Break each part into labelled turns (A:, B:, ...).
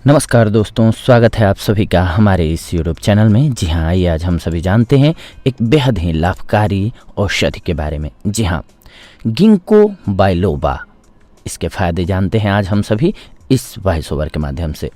A: नमस्कार दोस्तों, स्वागत है आप सभी का हमारे इस यूट्यूब चैनल में। जी हाँ, आइए आज हम सभी जानते हैं एक बेहद ही लाभकारी औषधि के बारे में। जी हाँ, गिंको बाइलोबा, इसके फायदे जानते हैं आज हम सभी इस वॉइस ओवर के माध्यम से।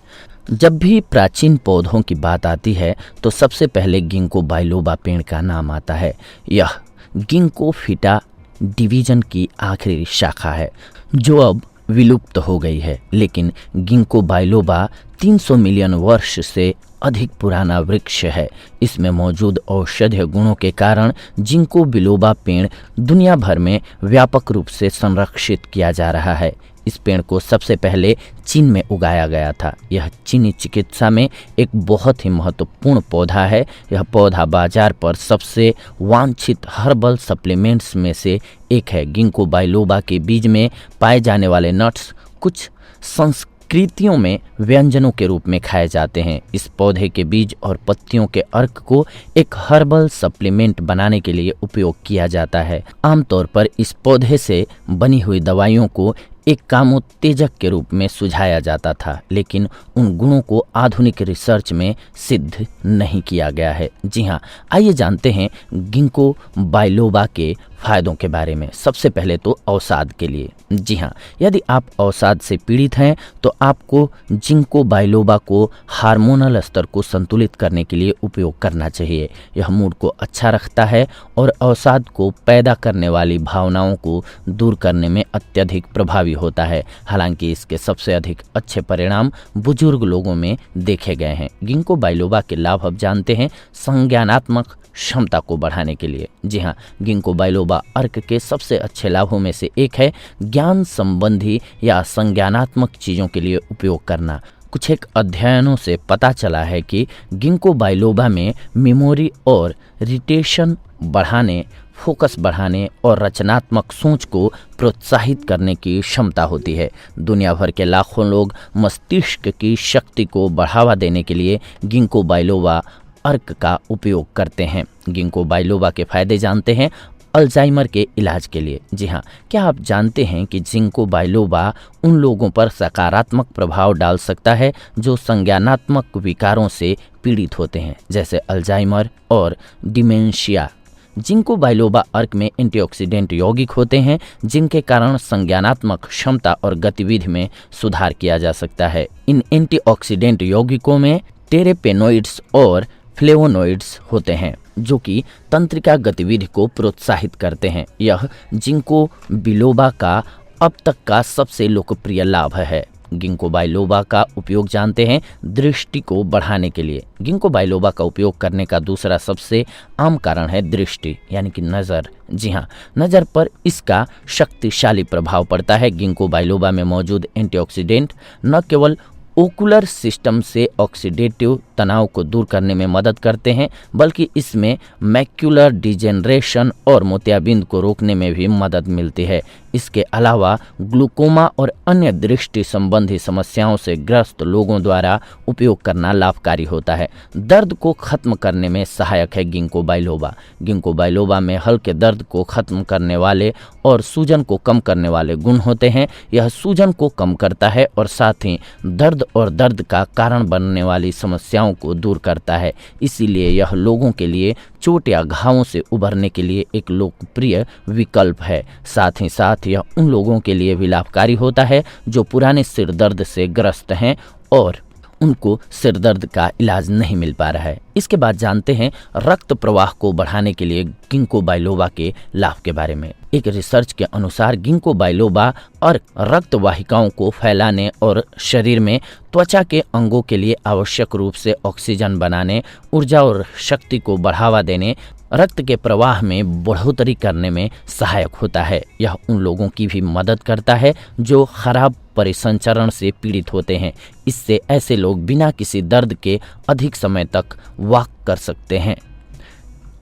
A: जब भी प्राचीन पौधों की बात आती है तो सबसे पहले गिंको बाइलोबा पेड़ का नाम आता है। यह गिंकोफिटा डिवीजन की आखिरी शाखा है जो अब विलुप्त हो गई है, लेकिन गिंको बाइलोबा 300 मिलियन वर्ष से अधिक पुराना वृक्ष है। इसमें मौजूद औषधीय गुणों के कारण जिंको बिलोबा पेड़ दुनिया भर में व्यापक रूप से संरक्षित किया जा रहा है। इस पेड़ को सबसे पहले चीन में उगाया गया था। यह चीनी चिकित्सा में एक बहुत ही महत्वपूर्ण पौधा है। यह पौधा बाजार पर सबसे वांछित हर्बल सप्लीमेंट्स में से एक है। गिंको बाइलोबा के बीज में पाए जाने वाले नट्स कुछ संस्कृतियों में व्यंजनों के रूप में खाए जाते हैं। इस पौधे के बीज और पत्तियों के अर्क को एक हर्बल सप्लीमेंट बनाने के लिए उपयोग किया जाता है। आमतौर पर इस पौधे से बनी हुई दवाइयों को एक कामोत्तेजक के रूप में सुझाया जाता था, लेकिन उन गुणों को आधुनिक रिसर्च में सिद्ध नहीं किया गया है। जी हाँ, आइए जानते हैं गिंको बाइलोबा के फायदों के बारे में। सबसे पहले तो अवसाद के लिए। जी हाँ, यदि आप अवसाद से पीड़ित हैं तो आपको जिंको बाइलोबा को हार्मोनल स्तर को संतुलित करने के लिए उपयोग करना चाहिए। यह मूड को अच्छा रखता है और अवसाद को पैदा करने वाली भावनाओं को दूर करने में अत्यधिक प्रभावी होता है। हालांकि इसके सबसे अधिक अच्छे परिणाम बुजुर्ग लोगों में देखे गए हैं। गिंको बाइलोबा के लाभ अब जानते हैं संज्ञानात्मक क्षमता को बढ़ाने के लिए। जी हाँ, गिंको बाइलोबा अर्क के सबसे अच्छे लाभों में से एक है ज्ञान संबंधी या संज्ञानात्मक चीज़ों के लिए उपयोग करना। कुछ एक अध्ययनों से पता चला है कि गिंको बाइलोबा में मेमोरी और रिटेशन बढ़ाने, फोकस बढ़ाने और रचनात्मक सोच को प्रोत्साहित करने की क्षमता होती है। दुनिया भर के लाखों लोग मस्तिष्क की शक्ति को बढ़ावा देने के लिए गिंको बाइलोबा अर्क का उपयोग करते हैं। गिंको बाइलोबा के फायदे जानते हैं अल्जाइमर के इलाज के लिए। जी हाँ, क्या आप जानते हैं कि जिंको बाइलोबा उन लोगों पर सकारात्मक प्रभाव डाल सकता है जो संज्ञानात्मक विकारों से पीड़ित होते हैं, जैसे अल्जाइमर और डिमेंशिया। जिंको बाइलोबा अर्क में एंटीऑक्सीडेंट यौगिक होते हैं जिनके कारण संज्ञानात्मक क्षमता और गतिविधि में सुधार किया जा सकता है। इन एंटीऑक्सीडेंट यौगिकों में टेरेपेनोइड्स और फ्लेवोनोइड्स होते हैं जो कि तंत्रिका गतिविधि को प्रोत्साहित करते हैं। यह जिंको बिलोबा का अब तक का सबसे लोकप्रिय लाभ है। गिंको बाइलोबा का उपयोग जानते हैं दृष्टि को बढ़ाने के लिए। गिंको बाइलोबा का उपयोग करने का दूसरा सबसे आम कारण है दृष्टि, यानी कि नज़र। जी हाँ, नज़र पर इसका शक्तिशाली प्रभाव पड़ता है। गिंको बाइलोबा में मौजूद एंटीऑक्सीडेंट न केवल ओकुलर सिस्टम से ऑक्सीडेटिव तनाव को दूर करने में मदद करते हैं, बल्कि इसमें मैक्युलर डिजेनरेशन और मोतियाबिंद को रोकने में भी मदद मिलती है। इसके अलावा ग्लूकोमा और अन्य दृष्टि संबंधी समस्याओं से ग्रस्त लोगों द्वारा उपयोग करना लाभकारी होता है। दर्द को खत्म करने में सहायक है गिंको बाइलोबा। गिंको बाइलोबा में हल्के दर्द को खत्म करने वाले और सूजन को कम करने वाले गुण होते हैं। यह सूजन को कम करता है और साथ ही दर्द और दर्द का कारण बनने वाली समस्याओं को दूर करता है। इसीलिए यह लोगों के लिए चोट या घावों से उबरने के लिए एक लोकप्रिय विकल्प है। साथ ही साथ यह उन लोगों के लिए भी लाभकारी होता है जो पुराने सिर दर्द से ग्रस्त हैं और उनको सिर दर्द का इलाज नहीं मिल पा रहा है। इसके बाद जानते हैं रक्त प्रवाह को बढ़ाने के लिए गिंको बाइलोबा के लाभ के बारे में। एक रिसर्च के अनुसार गिंको बाइलोबा और रक्त वाहिकाओं को फैलाने और शरीर में त्वचा के अंगों के लिए आवश्यक रूप से ऑक्सीजन बनाने, ऊर्जा और शक्ति को बढ़ावा देने, रक्त के प्रवाह में बढ़ोतरी करने में सहायक होता है। यह उन लोगों की भी मदद करता है जो खराब परिसंचरण से पीड़ित होते हैं। इससे ऐसे लोग बिना किसी दर्द के अधिक समय तक वॉक कर सकते हैं।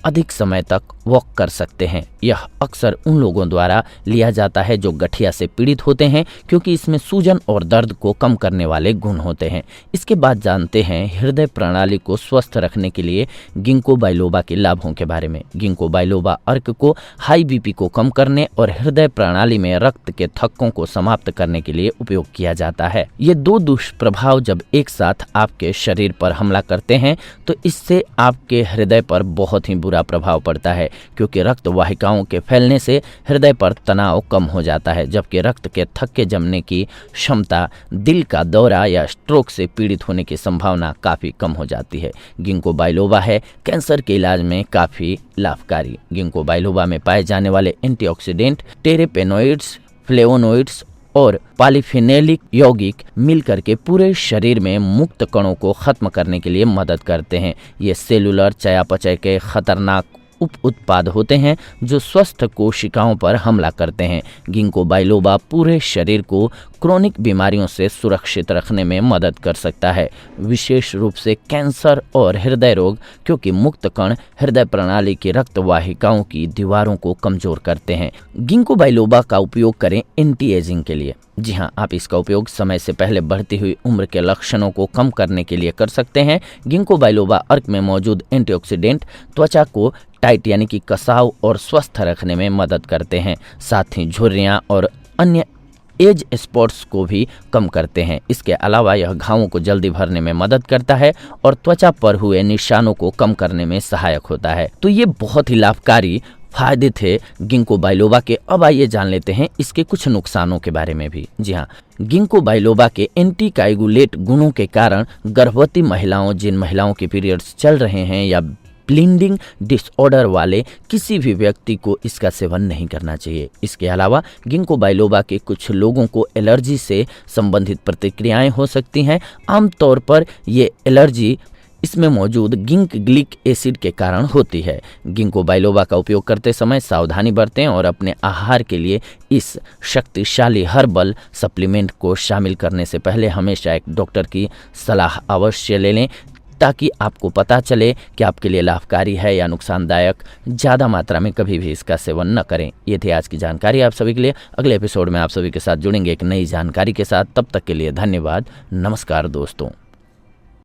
A: अधिक समय तक वॉक कर सकते हैं। यह अक्सर उन लोगों द्वारा लिया जाता है जो गठिया से पीड़ित होते हैं, क्योंकि इसमें सूजन और दर्द को कम करने वाले गुण होते हैं। इसके बाद जानते हैं हृदय प्रणाली को स्वस्थ रखने के लिए गिंको बाइलोबा के लाभों के बारे में। गिंको बाइलोबा अर्क को हाई बीपी को कम करने और हृदय प्रणाली में रक्त के थक्कों को समाप्त करने के लिए उपयोग किया जाता है। ये दो दुष्प्रभाव जब एक साथ आपके शरीर पर हमला करते हैं तो इससे आपके हृदय पर बहुत ही बुरा प्रभाव पड़ता है, क्योंकि रक्त वाहिकाओं के फैलने से हृदय पर तनाव कम हो जाता है, जबकि रक्त के थक्के जमने की क्षमता दिल का दौरा या स्ट्रोक से पीड़ित होने की संभावना काफी कम हो जाती है। गिंको बाइलोबा है कैंसर के इलाज में काफी लाभकारी। गिंको बाइलोबा में पाए जाने वाले एंटीऑक्सीडेंट टेरेपेनोइड्स, फ्लेवोनोइड्स और पॉलीफेनोलिक यौगिक मिलकर के पूरे शरीर में मुक्त कणों को खत्म करने के लिए मदद करते हैं। ये सेलुलर चयापचय के खतरनाक उप उत्पाद होते हैं जो स्वस्थ कोशिकाओं पर हमला करते हैं। गिंको बाइलोबा पूरे शरीर को क्रोनिक बीमारियों से सुरक्षित रखने में मदद कर सकता है, विशेष रूप से कैंसर और हृदय रोग, क्योंकि मुक्त कण हृदय प्रणाली की रक्त वाहिकाओं की दीवारों को कमजोर करते हैं। गिंको बाइलोबा का उपयोग करें एंटी एजिंग के लिए। जी हाँ, आप इसका उपयोग समय से पहले बढ़ती हुई उम्र के लक्षणों को कम करने के लिए कर सकते हैं। गिंको बाइलोबा अर्क में मौजूद एंटीऑक्सीडेंट त्वचा को टाइट यानी कि कसाव और स्वस्थ रखने में मदद करते हैं, साथ ही झुर्रियां और अन्य एज स्पॉट्स को भी कम करते हैं। इसके अलावा यह घावों को जल्दी भरने में मदद करता है और त्वचा पर हुए निशानों को कम करने में सहायक होता है। तो ये बहुत ही लाभकारी फायदे थे गिंको बाइलोबा के। अब आइए जान लेते हैं इसके कुछ नुकसानों के बारे में भी। जी हाँ, गिंको बाइलोबा के एंटी काइगुलेट गुणों के कारण गर्भवती महिलाओं, जिन महिलाओं के पीरियड्स चल रहे हैं या ब्लीडिंग डिसऑर्डर वाले किसी भी व्यक्ति को इसका सेवन नहीं करना चाहिए। इसके अलावा गिंको बाइलोबा के कुछ लोगों को एलर्जी से संबंधित प्रतिक्रियाएं हो सकती हैं। आमतौर पर ये एलर्जी इसमें मौजूद गिंक एसिड के कारण होती है। गिंको बाइलोबा का उपयोग करते समय सावधानी बरतें और अपने आहार के लिए इस शक्तिशाली हर्बल सप्लीमेंट को शामिल करने से पहले हमेशा एक डॉक्टर की सलाह अवश्य ले लें, ताकि आपको पता चले कि आपके लिए लाभकारी है या नुकसानदायक। ज़्यादा मात्रा में कभी भी इसका सेवन न करें। ये थी आज की जानकारी आप सभी के लिए। अगले एपिसोड में आप सभी के साथ जुड़ेंगे एक नई जानकारी के साथ। तब तक के लिए धन्यवाद। नमस्कार दोस्तों।